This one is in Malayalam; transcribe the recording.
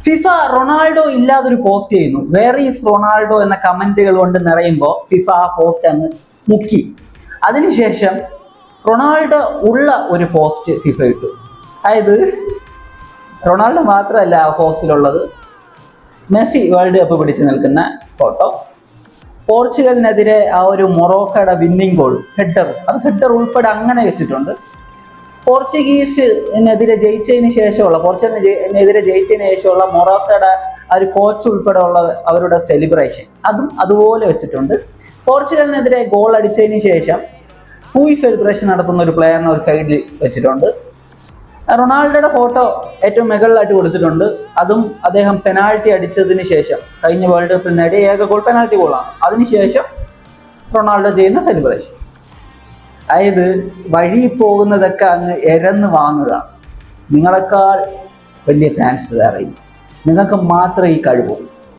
ഫിഫ റൊണാൾഡോ ഇല്ലാതൊരു പോസ്റ്റ് ചെയ്യുന്നു. വേർ ഈസ് റൊണാൾഡോ എന്ന കമന്റുകൾ കൊണ്ട് നിറയുമ്പോൾ ഫിഫ ആ പോസ്റ്റ് അങ്ങ് മുക്കി. അതിനുശേഷം റൊണാൾഡോ ഉള്ള ഒരു പോസ്റ്റ് ഫിഫ ഇട്ടു. അതായത് റൊണാൾഡോ മാത്രമല്ല ആ പോസ്റ്റിലുള്ളത്, മെസ്സി വേൾഡ് കപ്പ് പിടിച്ചു നിൽക്കുന്ന ഫോട്ടോ, പോർച്ചുഗലിനെതിരെ ആ ഒരു മൊറോക്കോയുടെ വിന്നിംഗ് ഗോൾ ഹെഡർ ഉൾപ്പെടെ അങ്ങനെ വെച്ചിട്ടുണ്ട്. പോർച്ചുഗലിനെതിരെ ജയിച്ചതിന് ശേഷമുള്ള മൊറോക്കോയുടെ ആ ഒരു കോച്ച് ഉൾപ്പെടെയുള്ള അവരുടെ സെലിബ്രേഷൻ അതുപോലെ വെച്ചിട്ടുണ്ട്. പോർച്ചുഗലിനെതിരെ ഗോൾ അടിച്ചതിന് ശേഷം ഫുൾ സെലിബ്രേഷൻ നടത്തുന്ന ഒരു പ്ലെയറിനെ ഒരു സൈഡിൽ വെച്ചിട്ടുണ്ട്. റൊണാൾഡോയുടെ ഫോട്ടോ ഏറ്റവും മുകളിലായിട്ട് കൊടുത്തിട്ടുണ്ട്. അതും അദ്ദേഹം പെനാൾട്ടി അടിച്ചതിന് ശേഷം, കഴിഞ്ഞ വേൾഡ് കപ്പിൽ നേടിയ ഏക ഗോൾ പെനാൾട്ടി ഗോളാണ്. അതിനുശേഷം റൊണാൾഡോ ചെയ്യുന്ന സെലിബ്രേഷൻ. അതായത് വഴി പോകുന്നതൊക്കെ അങ്ങ് എരന്ന് വാങ്ങുക. നിങ്ങളെക്കാൾ വലിയ ഫാൻസ് വേറെ, നിങ്ങൾക്ക് മാത്രമേ ഈ കഴിവുള്ളൂ.